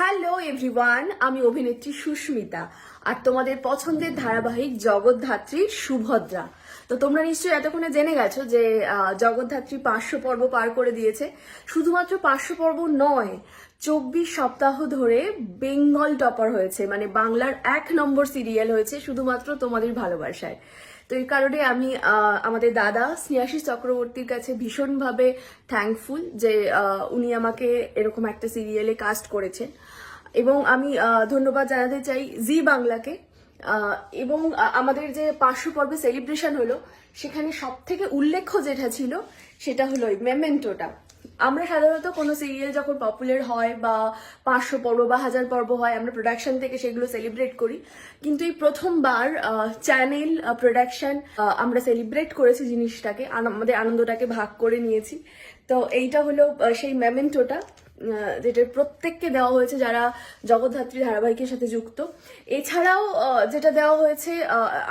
Hello everyone, আমি অভিনেত্রী সুস্মিতা আর তোমাদের পছন্দের ধারাবাহিক জগদ্ধাত্রী সুভদ্রা। তো তোমরা নিশ্চয়ই এতক্ষণে জেনে গেছো যে জগদ্ধাত্রী 500 পর্ব পার করে দিয়েছে। শুধুমাত্র 500 পর্ব নয়, 24 সপ্তাহ ধরে বেঙ্গল টপার হয়েছে, মানে বাংলার 1 নম্বর সিরিয়াল হয়েছে শুধুমাত্র তোমাদের ভালোবাসায়। তো এই কারণে আমি আমাদের দাদা স্নেহাশিস চক্রবর্তীর কাছে ভীষণভাবে থ্যাঙ্কফুল যে উনি আমাকে এরকম একটা সিরিয়ালে কাস্ট করেছেন। এবং আমি ধন্যবাদ জানাতে চাই জি বাংলাকে। এবং আমাদের যে 500 পর্বে সেলিব্রেশন হলো, সেখানে সব থেকে উল্লেখ্য যেটা ছিল সেটা হলো মেমেন্টোটা। আমরা সাধারণত কোনো সিরিয়াল যখন পপুলার হয় বা 500 পর্ব বা 1000 পর্ব হয়, আমরা প্রোডাকশন থেকে সেগুলো সেলিব্রেট করি, কিন্তু এই প্রথমবার চ্যানেল প্রোডাকশন আমরা সেলিব্রেট করেছি জিনিসটাকে, আমাদের আনন্দটাকে ভাগ করে নিয়েছি। তো এইটা হলো সেই মেমেন্টোটা যেটা প্রত্যেককে দেওয়া হয়েছে যারা জগদ্ধাত্রী ধারাবাহিকের সাথে যুক্ত। এছাড়াও যেটা দেওয়া হয়েছে,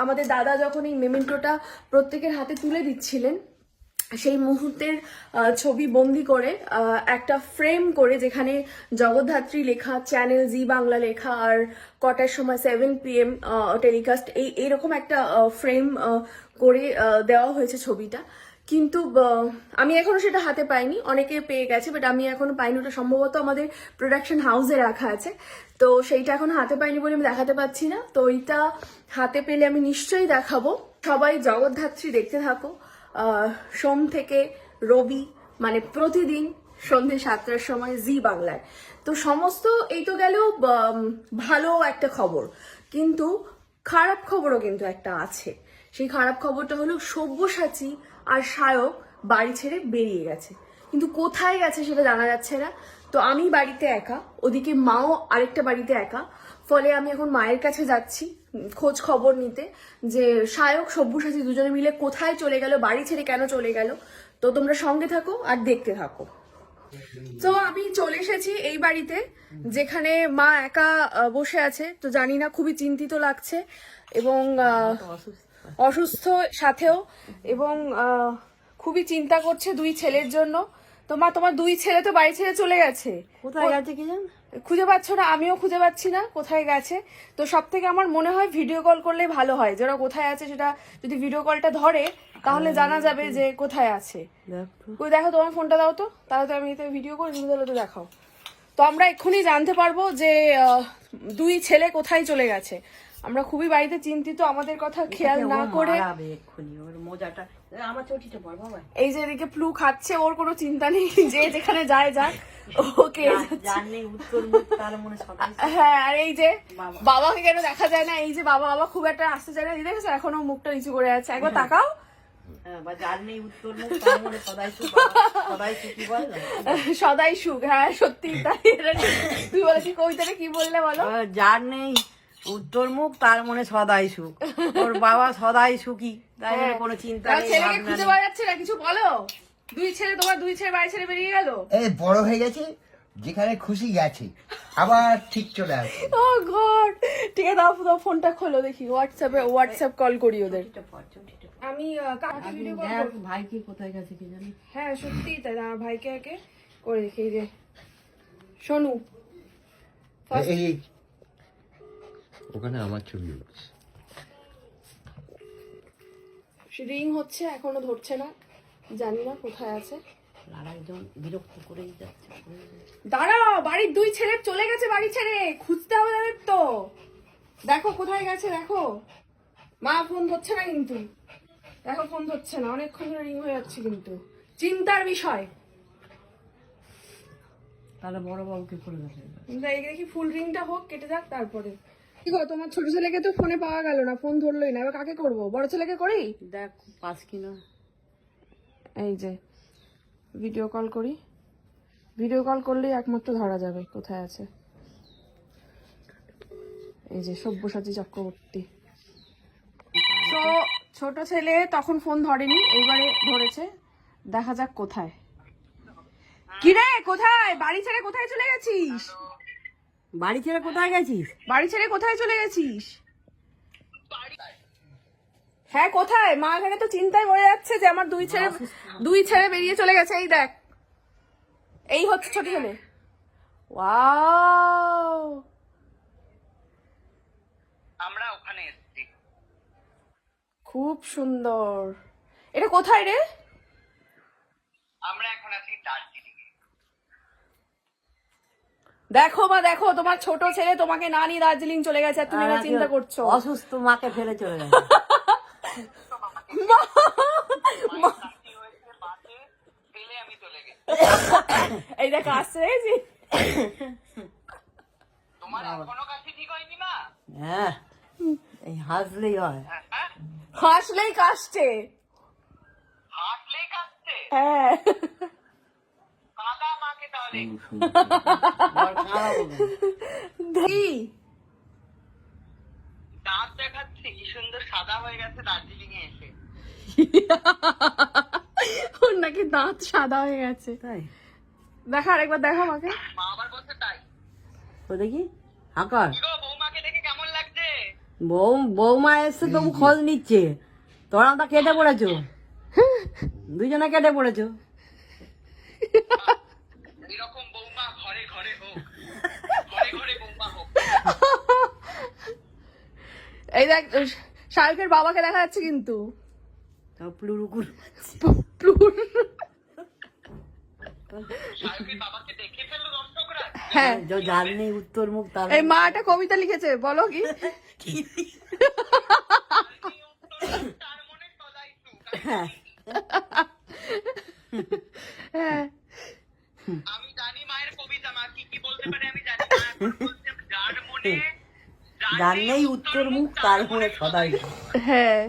আমাদের দাদা যখন এই মেমেন্টোটা প্রত্যেকের হাতে তুলে দিচ্ছিলেন, সেই মুহূর্তের ছবি বন্দি করে একটা ফ্রেম করে, যেখানে জগদ্ধাত্রী লেখা, চ্যানেল জি বাংলা লেখা, আর কটার সময় 7 PM টেলিকাস্ট, এইরকম একটা ফ্রেম করে দেওয়া হয়েছে ছবিটা। কিন্তু আমি এখনো সেটা হাতে পাইনি, অনেকে পেয়ে গেছে, বাট আমি এখনো পাইনি। ওটা সম্ভবত আমাদের প্রোডাকশন হাউসে রাখা আছে, তো সেইটা এখন হাতে পাইনি বলে আমি দেখাতে পাচ্ছি না। তো ওইটা হাতে পেলে আমি নিশ্চয়ই দেখাবো। সবাই জগদ্ধাত্রী দেখতে থাকো সোম থেকে রবি, মানে প্রতিদিন সন্ধ্যে 7টার সময় জি বাংলায়। তো সমস্ত এই তো গেল ভালো একটা খবর, কিন্তু খারাপ খবরও কিন্তু একটা আছে। সেই খারাপ খবরটা হলো সব্যসাচী আর সায়ক বাড়ি ছেড়ে বেরিয়ে গেছে, কিন্তু কোথায় গেছে সেটা জানা যাচ্ছে না। তো আমি বাড়িতে একা, ওদিকে মাও আরেকটা বাড়িতে একা, ফলে আমি এখন মায়ের কাছে যাচ্ছি খোঁজ খবর নিতে যে সায়ক সব্যসাচী দুজনে মিলে কোথায় চলে গেল, বাড়ি ছেড়ে কেন চলে গেল। তো তোমরা সঙ্গে থাকো আর দেখতে থাকো। তো আমি চলে এসেছি এই বাড়িতে, যেখানে মা একা বসে আছে। তো জানি না, খুবই চিন্তিত লাগছে এবং অসুস্থ সাথেও, এবং খুবই চিন্তা করছে 2 ছেলের জন্য। তো মা, তোমার 2 ছেলে তো বাড়ি ছেড়ে চলে গেছে, কোথায় গেছে কি জান? খুঁজে পাচ্ছ না? আমিও খুঁজে পাচ্ছি না কোথায় গেছে। তো সব থেকে আমার মনে হয় ভিডিও কল করলে ভালো হয়, যারা কোথায় আছে সেটা যদি ভিডিও কলটা ধরে তাহলে জানা যাবে যে কোথায় আছে। ওই দেখো, তোমার ফোনটা দাও তো, তাহলে তো আমি এতে ভিডিও করে তুমি তাহলে তো দেখাও। তো আমরা এক্ষুনি জানতে পারবো যে 2 ছেলে কোথায় চলে গেছে। আমরা খুবই বাড়িতে চিন্তিত, আমাদের কথা খেয়াল না করে। এই যে এদিকে ফ্লু খাচ্ছে, ওর কোনো চিন্তা নেই, যে যেখানে যায় যাক, ওকে। হ্যাঁ, আর এই যে বাবাকে কেন দেখা যায় না? এই যে বাবা খুব একটা আসতে চায় না, দেখেছো এখনো মুখটা নিচু করে আছে, একবার তাকাও। সদাই সুখ, হ্যাঁ সত্যি তাই। তুই বলে কি কবিতাটা কি বললে বলো? যার নেই উত্তর মুখ তার মনে সদাই সুখ। ওর বাবা সদাই সুখী, তাই কোনো চিন্তা নেই। ছেলেকে খুঁজে পাওয়া যাচ্ছে না, কিছু বলো। 2 ছেলে, তোমার 2 ছেলে বাড়ি ছেড়ে বেরিয়ে গেল। এই বড় হয়ে গেছে, যেখানে খুশি গেছে, আবার ঠিক চলে আসে। ও গড, ঠিক আছে, দাও ফোনটা খোলো দেখি, হোয়াটসঅ্যাপ কল করি ওদের। আমি কাকে ভিডিও কল করব? ভাইকে কোথায় গেছে কি জানি। হ্যাঁ সত্যি তাই, আমার ভাইকে একে করে দেখি। যে সোনু, এই ওখানে আমার ছবি রিং হচ্ছে, এখনো ধরছে না, জানি না কোথায় আছে। আরেকজন বিরক্ত করেই যাচ্ছে। দাঁড়াও, বাড়ির 2 ছেলে চলে গেছে বাড়ি ছেড়ে, খুঁজতে হবে তাদের। তো দেখো কোথায় গেছে, দেখো। মা ফোন ধরছে না কিন্তু, দেখো ফোন ধরছে না, অনেকক্ষণ ধরে রিং হয়ে যাচ্ছে, কিন্তু চিন্তার বিষয়। তাহলে বড় বাবুকে করে গেছে। দেখি ফুল রিংটা হোক, কেটে যাক, তারপরে কি গো। তোমার ছোট ছেলেকে তো ফোনে পাওয়া গেল না, ফোন ধরলোই না, এবার কাকে করবো? বড় ছেলেকে করি, দেখ পাস কিনা। এই যে ভিডিও কল করি, ভিডিও কল করলেই একমাত্র ধরা যাবে কোথায় আছে। এই যে সব্যসাচী চক্রবর্তী। তো ছোট ছেলে তখন ফোন ধরেনি, এইবারে ধরেছে, দেখা যাক কোথায়। কিরে কোথায়? বাড়ি ছেড়ে কোথায় চলে গেছিস? বাড়ি ছেড়ে কোথায় গেছিস? বাড়ি ছেড়ে কোথায় চলে গেছিস? হ্যাঁ কোথায়? মা এখানে তো চিন্তায় মরে যাচ্ছে যে আমার 2 ছেলে বেরিয়ে চলে গেছে। এই দেখ, এই হচ্ছে ছোট ছেলে। ওয়াও, খুব সুন্দর। এটা কোথায় রে? আমরা এখন আছি দার্জিলিং এ। দেখো মা দেখো, তোমার ছোট ছেলে তোমাকে না নিয়ে দার্জিলিং চলে গেছে আর তুমি এবার চিন্তা করছো। অসুস্থ মাকে ফেলে চলে গেছে। আমি চলে গেছি। এই দেখ আসছে দেখেছি? তোমার এখনো কাশি ঠিক হয়নি মা? হ্যাঁ, এই হাসলেই হয়। হাসলেই কাশছে। হাসলেই কাশছে? হ্যাঁ। কাঁদা মাকে তাহলে। বল, খাওয়াবো না। কি? দাঁত দেখাচ্ছে কি সুন্দর সাদা হয়ে গেছে দার্জিলিং এ এসে। ওর নাকি দাঁত সাদা হয়ে গেছে। তাই দেখা আরেকবার দেখা আমাকে। মা আবার বলছে তাই। তো দেখি আকার কি গো বৌমাকে দেখে কেমন লাগছে? বৌমা এসে তবু খোঁজ নিচ্ছে, তোরা তো কেটে পড়েছো, দুজনে কেটে পড়েছো। এরকম বৌমা ঘরে ঘরে হোক, ঘরে ঘরে বৌমা হোক। এই দেখ শাহরুখের বাবাকে দেখা যাচ্ছে কিন্তু। প্লুরুকুর শাহরুখের বাবাকে দেখে ফেললো দর্শকরা। হ্যাঁ, যার নেই উত্তর মুখ তার এই মা একটা কবিতা লিখেছে, বলো কি? তার মনে সদাই সুখ। হ্যাঁ, হ্যাঁ, আমি জানি মায়ের কবিতা, মা কি কি বলতে পারে আমি জানি না। এখন বলছে যার মনে যার নেই উত্তর মুখ তার মনে সদাই সুখ। হ্যাঁ।